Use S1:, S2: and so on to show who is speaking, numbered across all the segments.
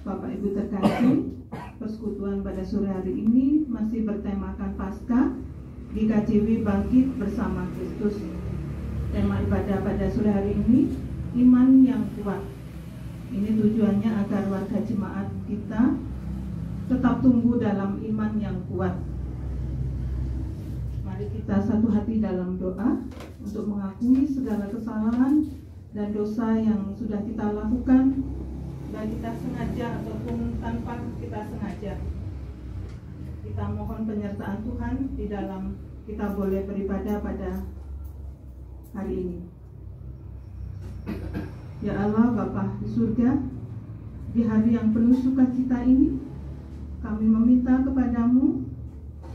S1: Bapak Ibu terkasih, persekutuan pada sore hari ini masih bertemakan Paskah GKJW Bangkit Bersama Kristus. Tema ibadah pada sore hari ini, iman yang kuat. Ini tujuannya agar warga jemaat kita tetap tumbuh dalam iman yang kuat. Mari kita satu hati dalam doa untuk mengakui segala kesalahan dan dosa yang sudah kita lakukan, baik kita sengaja ataupun tanpa kita sengaja. Kita mohon penyertaan Tuhan di dalam kita boleh beribadah pada hari ini. Ya Allah, Bapa di surga, di hari yang penuh sukacita ini, kami meminta kepadamu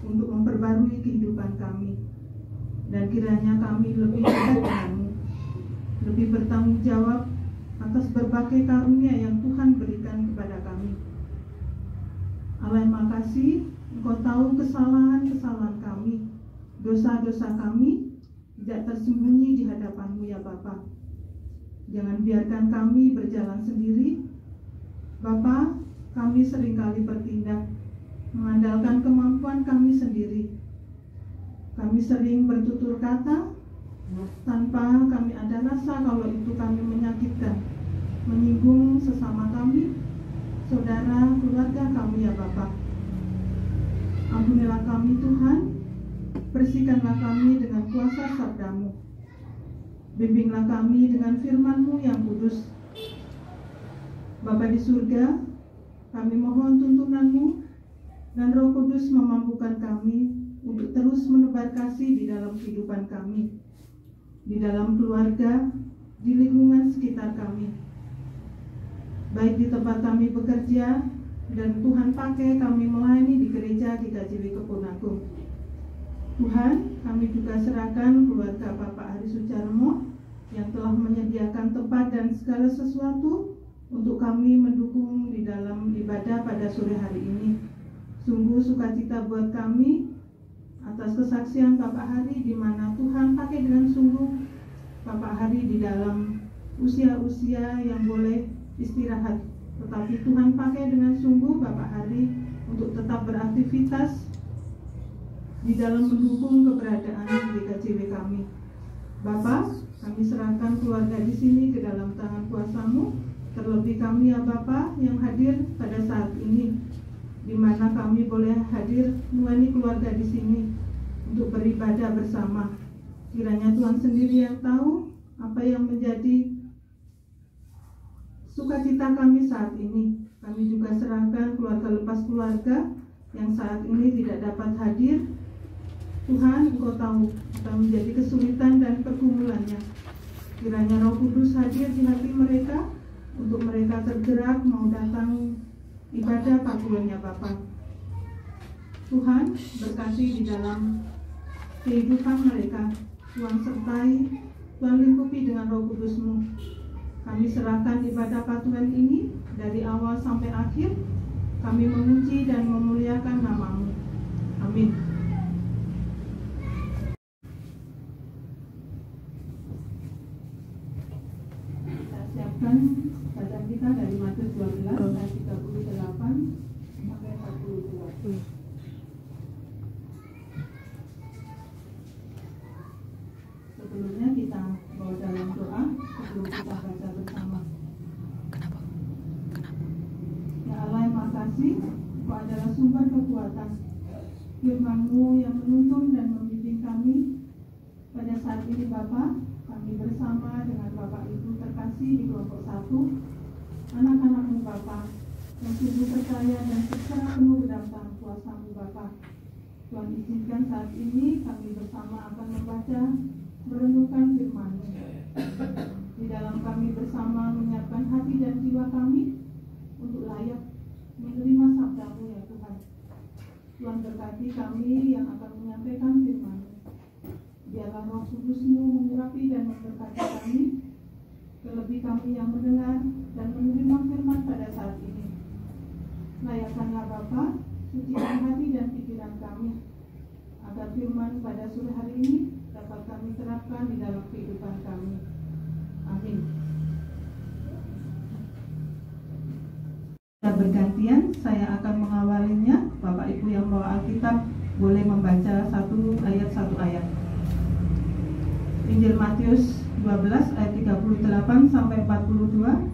S1: untuk memperbarui kehidupan kami, dan kiranya kami lebih dekat denganmu, lebih bertanggung jawab atas berbagai karunia yang Tuhan berikan kepada kami. Allah yang makasih, Engkau tahu kesalahan-kesalahan kami, dosa-dosa kami tidak tersembunyi di hadapan-Mu ya Bapa. Jangan biarkan kami berjalan sendiri. Bapa, kami seringkali bertindak mengandalkan kemampuan kami sendiri. Kami sering bertutur kata tanpa kami ada rasa kalau itu kami menyakitkan, menyinggung sesama kami, saudara, keluarga kami ya Bapa. Ampunilah kami Tuhan, bersihkanlah kami dengan kuasa sabda-Mu. Bimbinglah kami dengan firman-Mu yang kudus. Bapa di surga, kami mohon tuntunan-Mu dan Roh Kudus memampukan kami untuk terus menebar kasih di dalam kehidupan kami, di dalam keluarga, di lingkungan sekitar kami, baik di tempat kami bekerja, dan Tuhan pakai kami melayani di gereja GKJW Keponagung. Tuhan, kami juga serahkan keluarga Bapak Ari Sujarmo yang telah menyediakan tempat dan segala sesuatu untuk kami mendukung di dalam ibadah pada sore hari ini. Sungguh sukacita buat kami atas kesaksian Bapak Hari, di mana Tuhan pakai dengan sungguh Bapak Hari di dalam usia-usia yang boleh istirahat, tetapi Tuhan pakai dengan sungguh Bapak Hari untuk tetap beraktivitas di dalam mendukung keberadaan GKJW kami. Bapak, kami serahkan keluarga di sini ke dalam tangan kuasa-Mu, terlebih kami ya Bapak yang hadir pada saat ini, di mana kami boleh hadir melayani keluarga di sini untuk beribadah bersama. Kiranya Tuhan sendiri yang tahu apa yang menjadi sukacita kami saat ini. Kami juga serahkan keluarga lepas keluarga yang saat ini tidak dapat hadir. Tuhan, Engkau tahu apa menjadi kesulitan dan pergumulannya. Kiranya Roh Kudus hadir di hati mereka untuk mereka tergerak mau datang ibadah pakuannya Bapa. Tuhan, berkati di dalam kehidupan mereka. Tuhan sertai, Tuhan lingkupi dengan Roh Kudus-Mu. Kami serahkan ibadah patungan ini dari awal sampai akhir. Kami memuji dan memuliakan nama-Mu. Amin. Kita siapkan bacaan kita dari Matius 12 ayat 38 sampai 42. Sebelumnya kita bawa dalam doa sebelum kita baca bersama.
S2: Kenapa?
S1: Ya Allah yang makasih, Engkau adalah sumber kekuatan. Firman-Mu yang menuntun dan membimbing kami pada saat ini Bapa. Kami bersama dengan Bapak Ibu terkasih di kelompok 1, anak-anak-Mu Bapa, yang sungguh percaya dan secara penuh dalam tangan kuasa-Mu Bapa. Tuhan izinkan saat ini kami bersama akan membaca, merenungkan firman-Mu. Di dalam kami bersama menyiapkan hati dan jiwa kami untuk layak menerima sabda-Mu ya Tuhan. Tuhan berkati kami yang akan menyampaikan firman-Mu. Biarlah Roh Kudus-Mu mengurapi dan memberkati kami, terlebih kami yang mendengar dan menerima firman pada saat ini. Layakkanlah Bapa, sucikan hati dan pikiran kami, agar firman pada sore hari ini dapat kami terapkan di dalam kehidupan kami. Amin. Bergantian, saya akan mengawalinya. Bapak Ibu yang bawa Alkitab boleh membaca satu ayat. Injil Matius 12 ayat 38 sampai 42.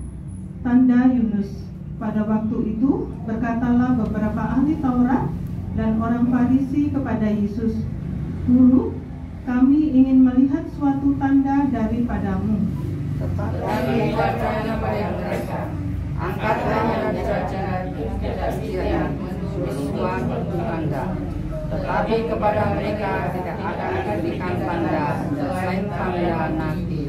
S1: Tanda Yunus. Pada waktu itu berkatalah beberapa ahli Taurat dan orang Farisi kepada Yesus, "Guru, kami ingin melihat suatu tanda daripadamu."
S2: Tetapi wajahnya bayang mereka. Angkatlah dan saja tidak sekiranya menulis suatu tanda. Tetapi kepada mereka tidak ada diberikan tanda selain tanda nanti.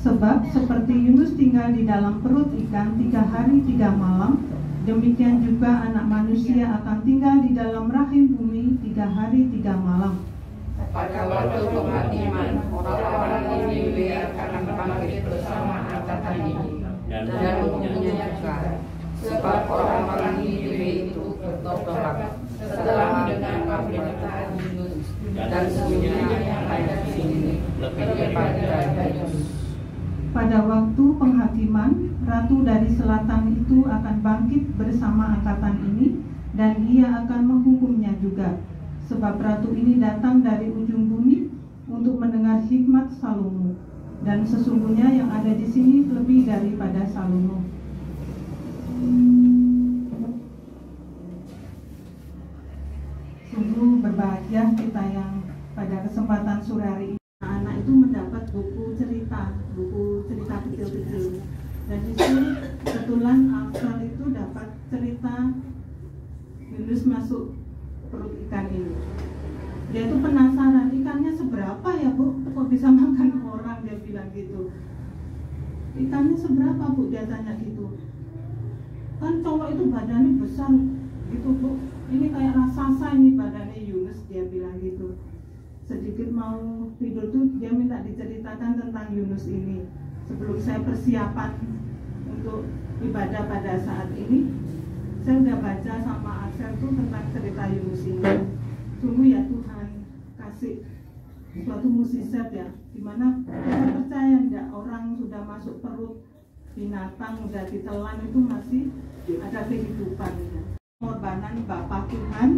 S1: Sebab seperti Yunus tinggal di dalam perut ikan 3 hari 3 malam, demikian juga Anak Manusia akan tinggal di dalam rahim bumi 3 hari 3 malam.
S2: Pada waktu penghakiman, orang-orang Niniwe akan bangkit bersama angkatan ini dan umumnya juga, sebab orang-orang Niniwe itu bertobat setelah mendengar pemberitaan Yunus dan semuanya yang ada di sini lebih daripada Yunus.
S1: Pada waktu penghakiman, ratu dari selatan itu akan bangkit bersama angkatan ini, dan ia akan menghukumnya juga. Sebab ratu ini datang dari ujung bumi untuk mendengar hikmat Salomo, dan sesungguhnya yang ada di sini lebih daripada Salomo. Sungguh berbahagia kita yang pada kesempatan sore hari ini anak itu mendapat buku cerita kecil-kecil. Dan di sini kebetulan Alfred itu dapat cerita Yunus masuk perut ikan ini. Dia tuh penasaran, ikannya seberapa ya Bu? Kok bisa makan orang? Dia bilang gitu. Ikannya seberapa Bu? Dia tanya gitu. Kan cowok itu badannya besar gitu Bu. Ini kayak raksasa ini badannya Yunus, dia bilang gitu. Sedikit mau tidur tuh dia minta diceritakan tentang Yunus ini. Sebelum saya persiapan untuk ibadah pada saat ini, saya udah baca sama Axel tuh tentang cerita Yunus ini. Sungguh ya Tuhan kasih suatu mukjizat ya, dimana kita percaya enggak orang sudah masuk perut binatang udah ditelan itu masih ada kehidupan ya. Pengorbanan Bapa Tuhan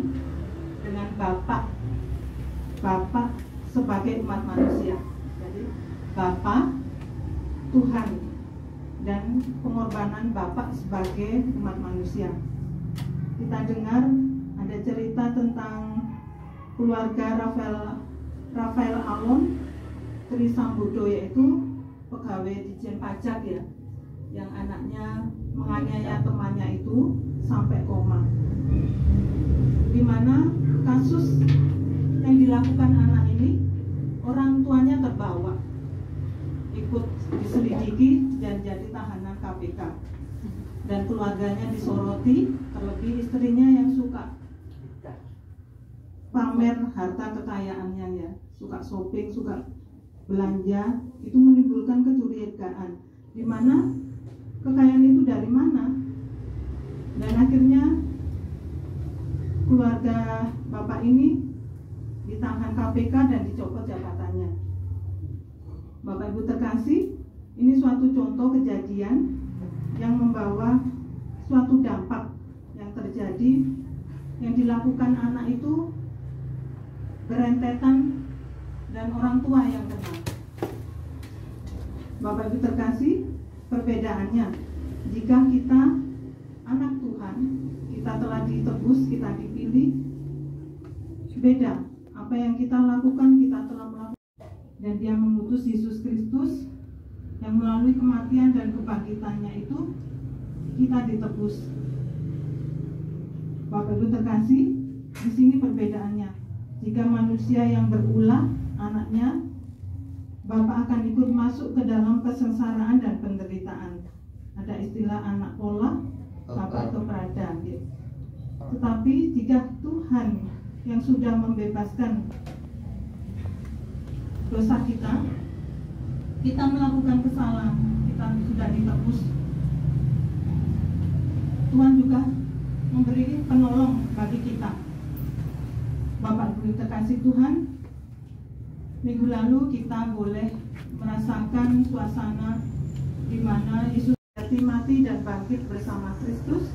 S1: dengan Bapa sebagai umat manusia. Jadi Bapa Tuhan dan pengorbanan Bapa sebagai umat manusia. Kita dengar ada cerita tentang keluarga Rafael Alon Trisambodo, yaitu pegawai Dijen Pajak ya, yang anaknya menganiaya temannya itu sampai koma. Di mana kasus yang dilakukan anak ini, orang tuanya terbawa, ikut diselidiki dan jadi tahanan KPK. Dan keluarganya disoroti, terlebih istrinya yang suka pamer harta kekayaannya ya, suka shopping, suka belanja, itu menimbulkan kecurigaan. Di mana kekayaan itu dari mana? Dan akhirnya keluarga bapak ini ditahan KPK dan dicopot jabatannya. Bapak Ibu terkasih, ini suatu contoh kejadian yang membawa suatu dampak yang terjadi, yang dilakukan anak itu berentetan dan orang tua yang kena. Bapak Ibu terkasih, perbedaannya jika kita anak Tuhan, kita telah ditebus, kita dipilih, beda. Apa yang kita lakukan, kita telah melakukan, dan Dia mengutus Yesus Kristus yang melalui kematian dan kebangkitannya itu kita ditebus. Bapak Ibu terkasih, di sini perbedaannya. Jika manusia yang berulah anaknya, Bapak akan ikut masuk ke dalam kesengsaraan dan penderitaan. Ada istilah anak pola, Bapak keberada. Tetapi jika Tuhan yang sudah membebaskan dosa kita melakukan kesalahan, kita sudah ditebus, Tuhan juga memberi penolong bagi kita. Bapak Ibu terkasih Tuhan, minggu lalu kita boleh merasakan suasana di mana Yesus mati dan bangkit bersama Kristus,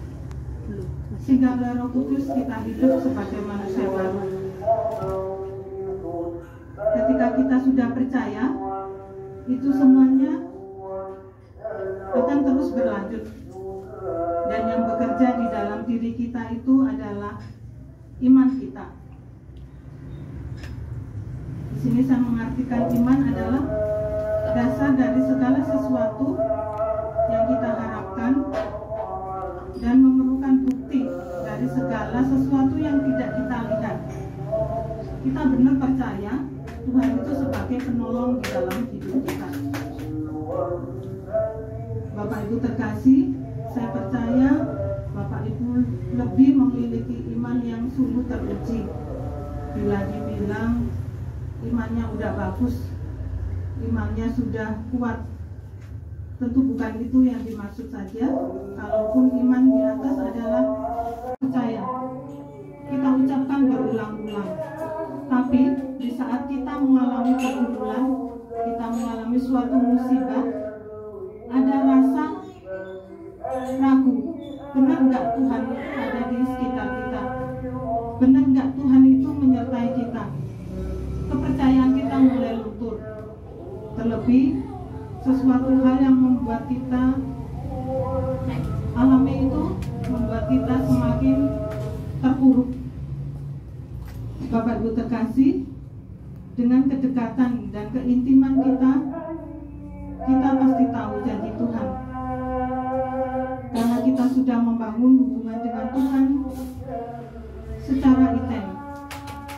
S1: sehingga oleh Roh Kudus kita hidup sebagai manusia baru. Ketika kita sudah percaya, itu semuanya akan terus berlanjut. Dan yang bekerja di dalam diri kita itu adalah iman kita. Di sini saya mengartikan iman adalah dasar dari segala sesuatu yang kita harapkan dan memerlukan bukti dari segala sesuatu yang tidak kita lihat. Kita benar percaya Tuhan itu sebagai penolong di dalam hidup kita. Bapak Ibu terkasih, saya percaya Bapak Ibu lebih memiliki iman yang sungguh teruji. Bila dibilang imannya udah bagus, imannya sudah kuat, tentu bukan itu yang dimaksud saja. Kalaupun iman di atas adalah percaya, kita ucapkan berulang-ulang. Tapi di saat kita mengalami kegundulan, kita mengalami suatu musibah, ada rasa ragu. Benar nggak Tuhan ada di sekitar kita? Benar nggak Tuhan itu menyertai kita? Kepercayaan kita mulai luntur. Terlebih sesuatu hal yang membuat kita alami itu membuat kita semakin terpuruk. Bapak Ibu terkasih, dengan kedekatan dan keintiman kita pasti tahu janji Tuhan. Karena kita sudah membangun hubungan dengan Tuhan secara intens.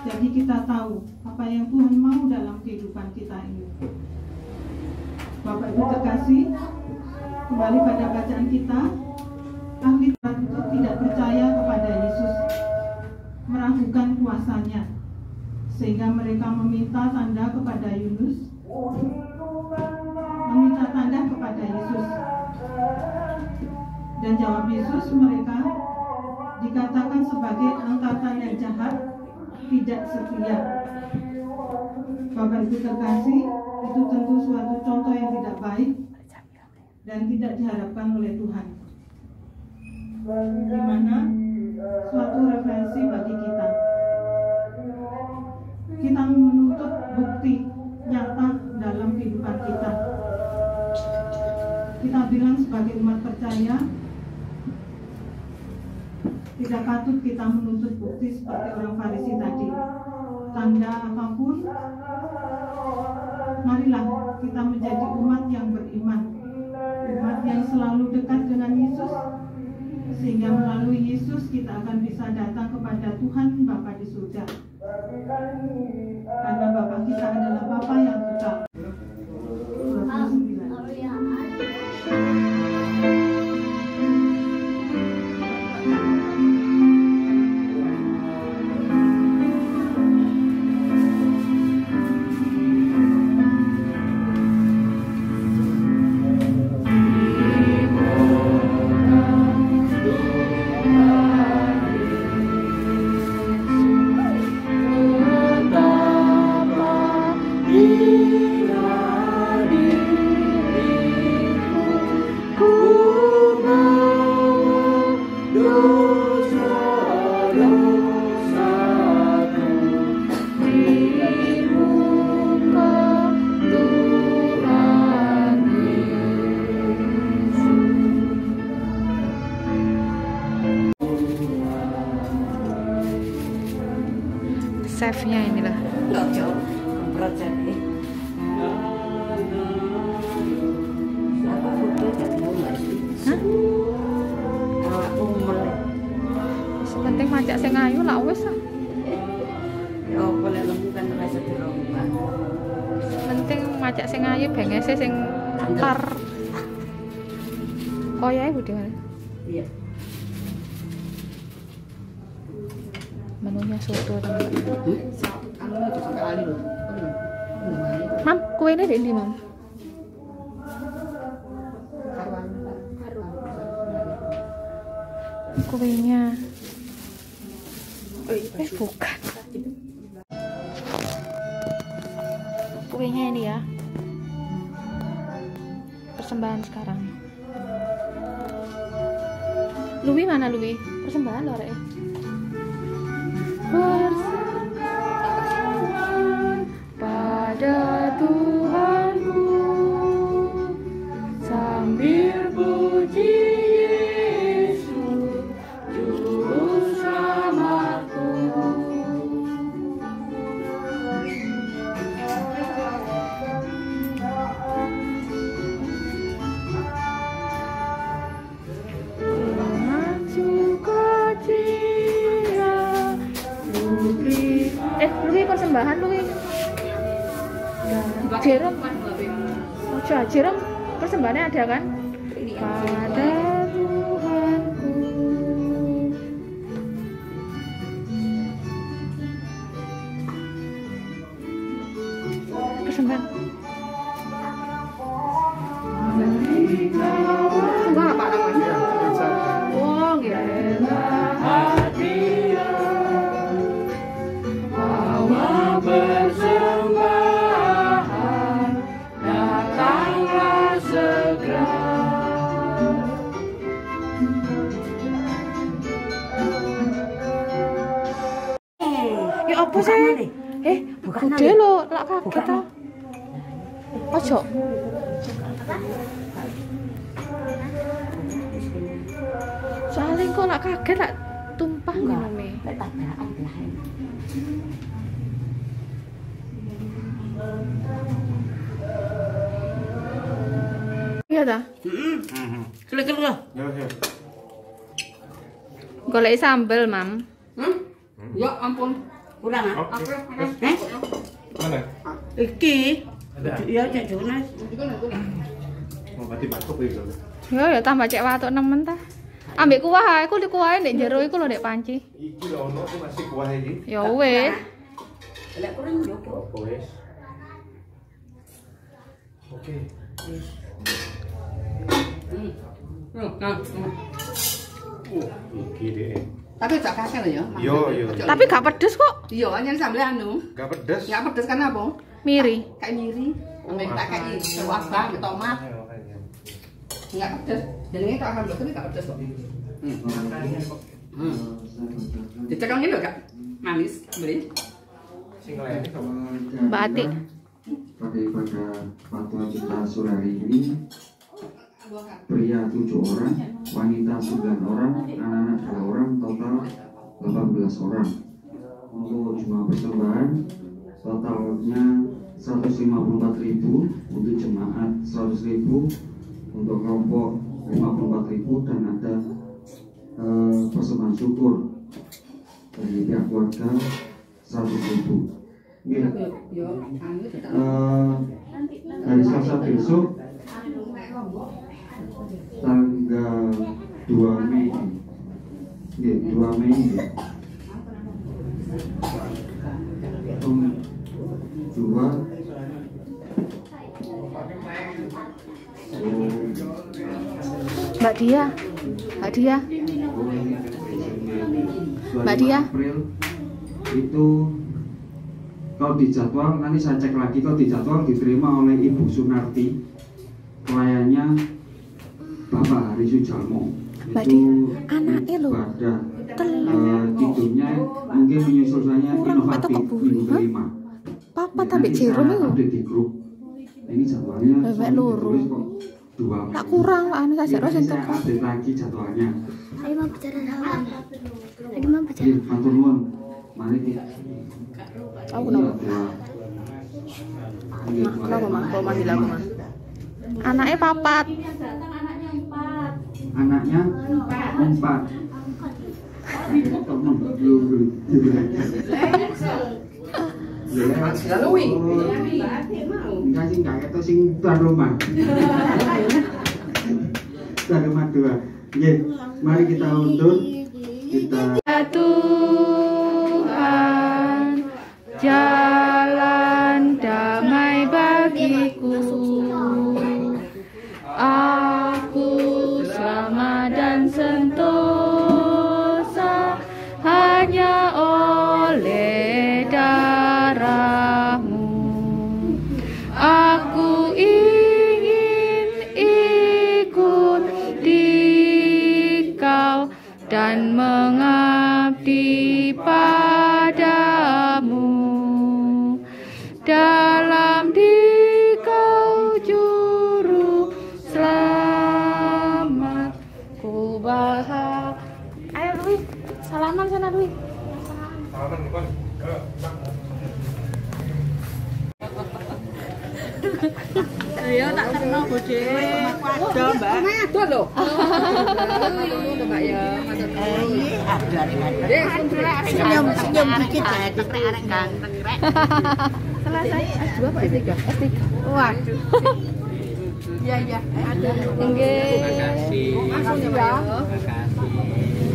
S1: Jadi kita tahu apa yang Tuhan mau dalam kehidupan kita ini. Bapak Ibu terkasih, kembali pada bacaan kita, ahli Taurat itu tidak percaya kepada Yesus, meragukan kuasanya, sehingga mereka meminta tanda kepada Yunus, meminta tanda kepada Yesus. Dan jawab Yesus mereka dikatakan sebagai angkatan yang jahat, tidak setia. Bapak Ibu terkasih, itu tentu suatu contoh yang tidak baik dan tidak diharapkan oleh Tuhan. Di mana suatu referensi bagi kita. Kita menuntut bukti nyata dalam kehidupan kita. Kita bilang sebagai umat percaya, tidak patut kita menuntut bukti seperti orang Farisi tadi. Tanda apapun, marilah kita menjadi umat yang beriman, umat yang selalu dekat dengan Yesus, sehingga melalui Yesus kita akan bisa datang kepada Tuhan Bapa di surga. Karena Bapa kita adalah Bapa yang kekal.
S3: Chefnya inilah. Penting macak sing ayu lah wis ah.
S2: Ya boleh lembukan rasa dirongga.
S3: Penting macak sing ayu bengese sing antar. Koyae Budi.
S2: Iya.
S3: Menunya soto teman-teman.
S2: Anu itu sampai ali loh.
S3: Mam, kuenya di Mam. Kuenya. Bukan. Kuenya ini ya. Persembahan sekarang. Lu Luwi mana Luwi? Persembahan lho rek. Persembahan pada Tuhanku sambil puji Yesus juru selamatku. Luwi persembahan Luwi. Jerem. Ojo jerem persembahannya ada kan? Pada Tuhanku. Persembahan.
S2: Enggak apa namanya? Oh, gitu.
S3: Persembahan datanglah segera. Ya apa sih? Gede lo, lak kaget ta. Ojo. Soalnya kok lak kaget lak tumpah ngono me. Iya ta?
S2: Klik-klik lah.
S3: Golek sambel, Mam.
S2: Ya ampun. Kurang ah.
S4: Mana?
S2: Iki. Ya Cek Jonas.
S4: Mau mati batuk iki lho.
S3: Ya tambah cek watuk nemen ta. Ambek kuah ae, ku di kuahe ndek jero iku lho ndek panci.
S4: Iki lho ono aku masih kuah iki.
S3: Ya wis.
S2: Lek kurang yo.
S4: Apa wis? Oke.
S2: Nah.
S4: Iki deh.
S2: Tapi gak kasar ya.
S4: Yo.
S3: Tapi gak pedes kok.
S2: Iya, hanya sambel anu.
S4: Gak pedes.
S2: Ya pedes kan apa?
S3: Miri.
S2: Kayak miri. Ambek tak kayak saus bang, tomat. Enggak pedes. Jenenge tak sambel tapi gak pedes kok. Dicekang ini lho, Kak. Manis, beri.
S4: Sing lene kok.
S3: Mbak Ati.
S5: Pada fatwa kita sore hari ini, pria 7 orang, wanita 9 orang, anak-anak 2 orang, total 18 orang. Untuk jumlah persembahan totalnya 154.000, untuk jemaat 100.000, untuk kelompok 54.000, dan ada persembahan syukur dari pihak keluarga 100.000. Hari Selasa besok tanggal 2 Mei. 2 Mei.
S3: Mbak Dia. Mbak Dia.
S5: April itu kalau dijadwal, nanti saya cek lagi, kalau dijadwal diterima oleh Ibu Sunarti, pelayannya Bapak Hari Sujalmo. Itu
S3: anaknya loh.
S5: Pada tidurnya mungkin menyusulnya inovatif minggu kelima.
S3: Papa tambah jerum itu.
S5: Update di grup. Ini jadwalnya ditulis kok 2
S3: tak kurang lah anu saja terus entuk.
S5: Saya update lagi jadwalnya.
S6: Saya mau bicara sama. Lagi mau bicara.
S5: Iya, matur nuwun. Mari kita.
S3: Aku kenapa? Kenapa mah? Kalau mah hilang mah. Anaknya papat.
S5: Anaknya 4.
S2: Lalui.
S5: Enggak sih, enggak itu sing tuan rumah. Tuan rumah 2. Nggih, mari kita undur. Kita
S3: Tuhan, jalan damai bagiku. Aku selamat dan sentosa hanya oleh darah-Mu. Aku ingin ikut Dikau dalam Dikau juru selamat ku bahagia. Ayo Dwi, salaman sana Dwi.
S4: Salaman bukan.
S2: Ya tak terno bode. Ada Mbak. Ada lho. Ngono Mbak ya. Iya, ada nek. Senyum dikit ya, arek ganteng rek. Selesai S2 apa S3? S3. Waduh. Iya, ada.
S3: Nggih.
S2: Langsung ya.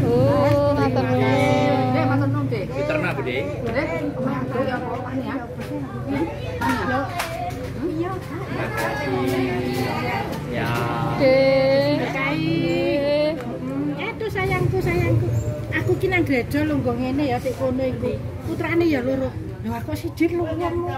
S3: Oh, matur nuwun.
S2: Dek, matur nuwun, Dek.
S4: Diternak, Bu, Dek.
S2: Dek, aku ya apa ya? Iya.
S4: Ya.
S7: Itu sayangku. Aku ki nang gereja lho nggo ngene ya sik kono iku. Putrane ya loro. Lho aku siji lho wong.